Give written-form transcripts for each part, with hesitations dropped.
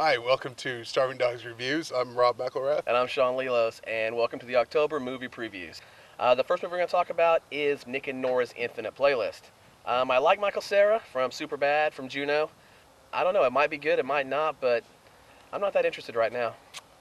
Hi, welcome to Starving Dogs Reviews. I'm Rob McIlrath. And I'm Shawn Lealos, and welcome to the October movie previews. The first movie we're going to talk about is Nick and Nora's Infinite Playlist. I like Michael Cera from Superbad, from Juno. I don't know, it might be good, it might not, but I'm not that interested right now.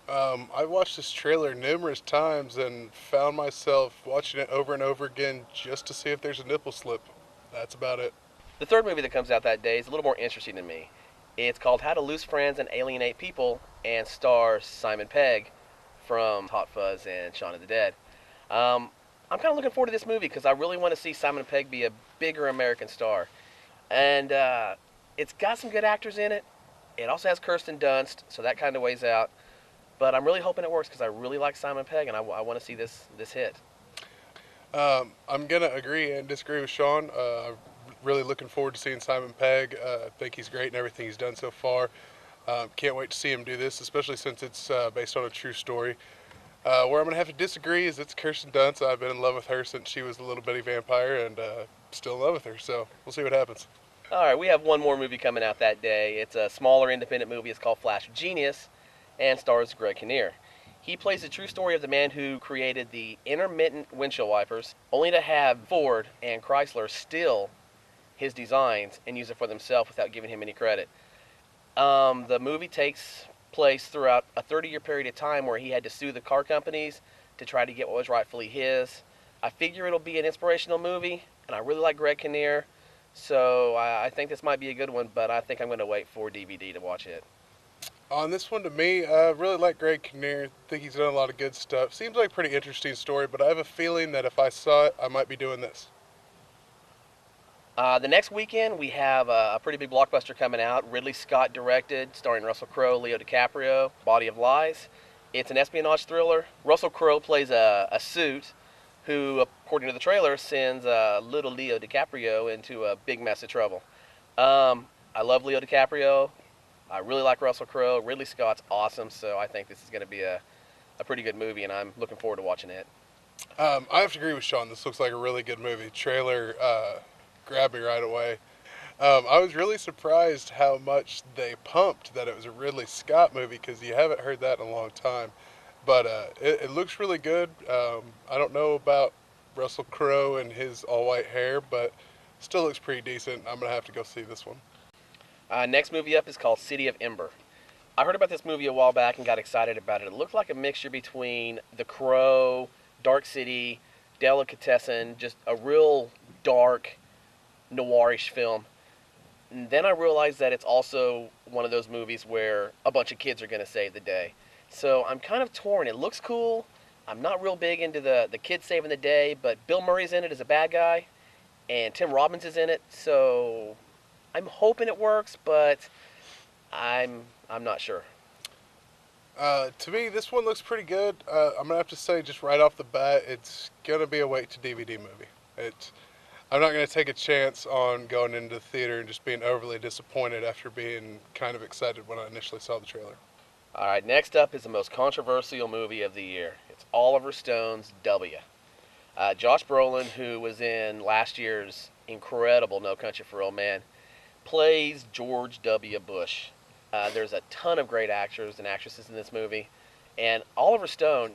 I watched this trailer numerous times and found myself watching it over and over again just to see if there's a nipple slip. That's about it. The third movie that comes out that day is a little more interesting to me. It's called How to Lose Friends and Alienate People, and stars Simon Pegg from Hot Fuzz and Shaun of the Dead. I'm kind of looking forward to this movie because I really want to see Simon Pegg be a bigger American star. And it's got some good actors in it. It also has Kirsten Dunst, so that kind of weighs out. But I'm really hoping it works because I really like Simon Pegg, and I want to see this hit. I'm going to agree and disagree with Sean. I'm really looking forward to seeing Simon Pegg. I think he's great in everything he's done so far. Can't wait to see him do this, especially since it's based on a true story. Where I'm going to have to disagree is it's Kirsten Dunst. I've been in love with her since she was a little bitty vampire, and still in love with her, so we'll see what happens. All right, we have one more movie coming out that day. It's a smaller independent movie. It's called Flash of Genius and stars Greg Kinnear. He plays the true story of the man who created the intermittent windshield wipers, only to have Ford and Chrysler steal his designs and use it for themselves without giving him any credit. The movie takes place throughout a 30-year period of time where he had to sue the car companies to try to get what was rightfully his. I figure it'll be an inspirational movie, and I really like Greg Kinnear, so I think this might be a good one, but I think I'm going to wait for DVD to watch it. On this one, to me, I really like Greg Kinnear. Think he's done a lot of good stuff. Seems like a pretty interesting story, but I have a feeling that if I saw it, I might be doing this. The next weekend, we have a pretty big blockbuster coming out. Ridley Scott directed, starring Russell Crowe, Leo DiCaprio, Body of Lies. It's an espionage thriller. Russell Crowe plays a suit who, according to the trailer, sends little Leo DiCaprio into a big mess of trouble. I love Leo DiCaprio. I really like Russell Crowe. Ridley Scott's awesome, so I think this is going to be a pretty good movie, and I'm looking forward to watching it. I have to agree with Sean. This looks like a really good movie. Trailer grabbed me right away. I was really surprised how much they pumped that it was a Ridley Scott movie because you haven't heard that in a long time. But it looks really good. I don't know about Russell Crowe and his all-white hair, but still looks pretty decent. I'm going to have to go see this one. Next movie up is called City of Ember. I heard about this movie a while back and got excited about it. It looked like a mixture between The Crow, Dark City, Delicatessen, just a real dark, noirish film. And then I realized that it's also one of those movies where a bunch of kids are going to save the day. So I'm kind of torn. It looks cool. I'm not real big into the kids saving the day, but Bill Murray's in it as a bad guy, and Tim Robbins is in it, so I'm hoping it works, but I'm not sure. To me, this one looks pretty good. I'm going to have to say, just right off the bat, it's going to be a wait to DVD movie. I'm not going to take a chance on going into the theater and just being overly disappointed after being kind of excited when I initially saw the trailer. All right, next up is the most controversial movie of the year. It's Oliver Stone's W. Josh Brolin, who was in last year's incredible No Country for Old Men, plays George W. Bush. There's a ton of great actors and actresses in this movie, and Oliver Stone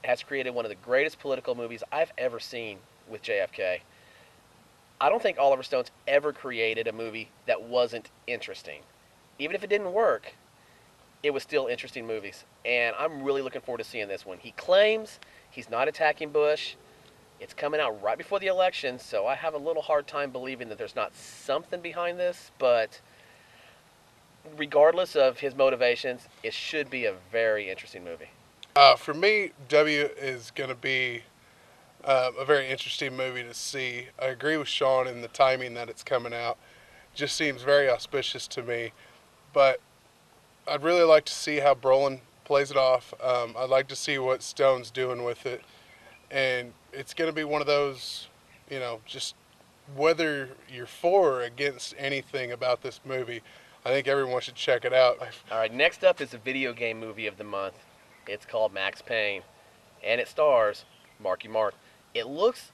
has created one of the greatest political movies I've ever seen with JFK. I don't think Oliver Stone's ever created a movie that wasn't interesting. Even if it didn't work, it was still interesting movies, and I'm really looking forward to seeing this one. He claims he's not attacking Bush. It's coming out right before the election, so I have a little hard time believing that there's not something behind this, but regardless of his motivations, it should be a very interesting movie. For me, W is going to be a very interesting movie to see. I agree with Sean in the timing that it's coming out. Just seems very auspicious to me, but I'd really like to see how Brolin plays it off. I'd like to see what Stone's doing with it, and it's going to be one of those, just whether you're for or against anything about this movie, I think everyone should check it out. All right, next up is a video game movie of the month. It's called Max Payne, and it stars Marky Mark. It looks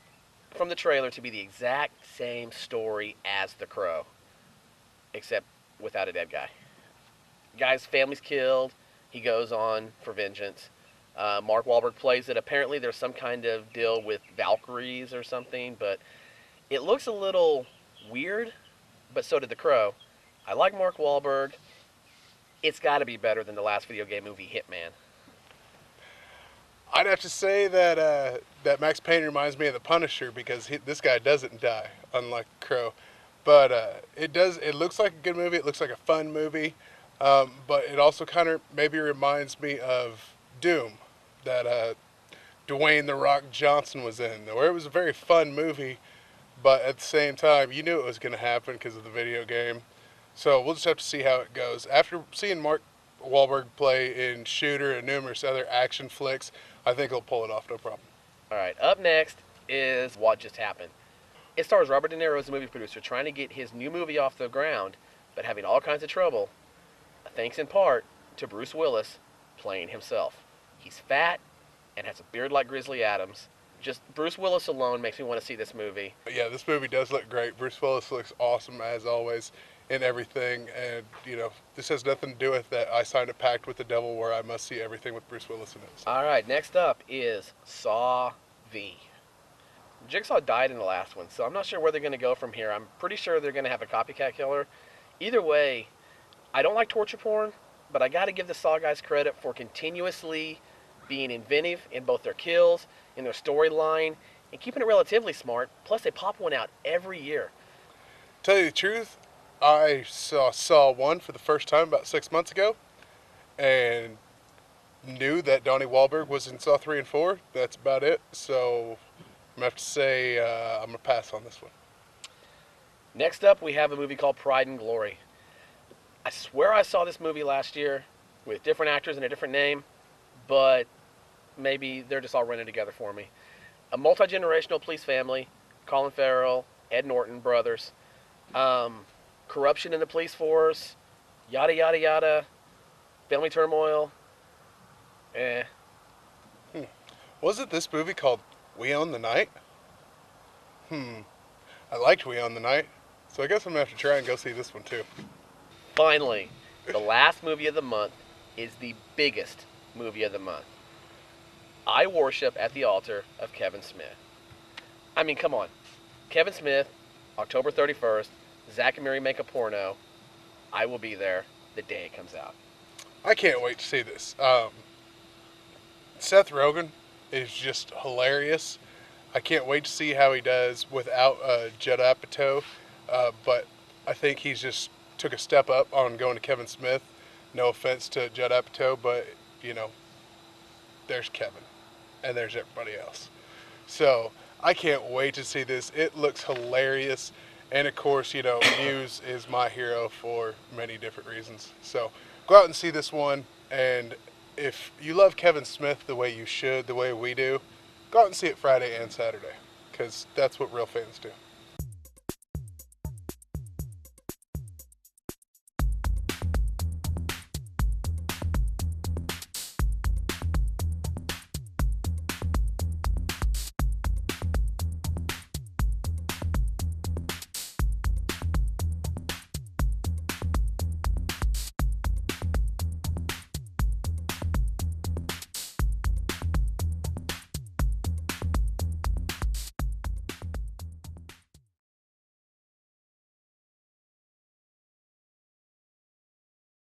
from the trailer to be the exact same story as The Crow, except without a dead guy. Guy's family's killed. He goes on for vengeance. Mark Wahlberg plays it. Apparently, there's some kind of deal with Valkyries or something, but it looks a little weird. But so did The Crow. I like Mark Wahlberg. It's got to be better than the last video game movie, Hitman. I'd have to say that Max Payne reminds me of the Punisher because this guy doesn't die, unlike Crow. But it looks like a good movie. It looks like a fun movie. But it also kind of maybe reminds me of Doom, that Dwayne "The Rock" Johnson was in, where it was a very fun movie, but at the same time, you knew it was going to happen because of the video game. So we'll just have to see how it goes. After seeing Mark Wahlberg play in Shooter and numerous other action flicks, I think he'll pull it off, no problem. All right, up next is What Just Happened. It stars Robert De Niro as a movie producer trying to get his new movie off the ground, but having all kinds of trouble, thanks in part to Bruce Willis playing himself. He's fat and has a beard like Grizzly Adams. Just Bruce Willis alone makes me want to see this movie. Yeah, this movie does look great. Bruce Willis looks awesome as always in everything, and this has nothing to do with that I signed a pact with the devil where I must see everything with Bruce Willis in it. All right, next up is Saw V. Jigsaw died in the last one, so I'm not sure where they're going to go from here. I'm pretty sure they're going to have a copycat killer. Either way, I don't like torture porn, but I got to give the Saw guys credit for continuously being inventive in both their kills, in their storyline, and keeping it relatively smart. Plus, they pop one out every year. Tell you the truth, I saw one for the first time about 6 months ago, and knew that Donnie Wahlberg was in Saw 3 and 4. That's about it. So I'm going to have to say I'm going to pass on this one. Next up, we have a movie called Pride and Glory. I swear I saw this movie last year with different actors and a different name, but maybe they're just all running together for me. A multi-generational police family, Colin Farrell, Ed Norton brothers, corruption in the police force, yada, yada, yada, family turmoil. Wasn't this movie called We Own the Night? I liked We Own the Night, so I guess I'm going to have to try and go see this one too. Finally, the last movie of the month is the biggest movie of the month. I Worship at the Altar of Kevin Smith. I mean, come on. Kevin Smith, October 31st, Zach and Miri make a porno. I will be there the day it comes out. I can't wait to see this. Seth Rogan is just hilarious. I can't wait to see how he does without Judd Apatow. But I think he's just took a step up on going to Kevin Smith. No offense to Judd Apatow, but, there's Kevin. And there's everybody else. So I can't wait to see this. It looks hilarious. And of course, Muse is my hero for many different reasons. So go out and see this one. And if you love Kevin Smith the way you should, the way we do, go out and see it Friday and Saturday. Because that's what real fans do.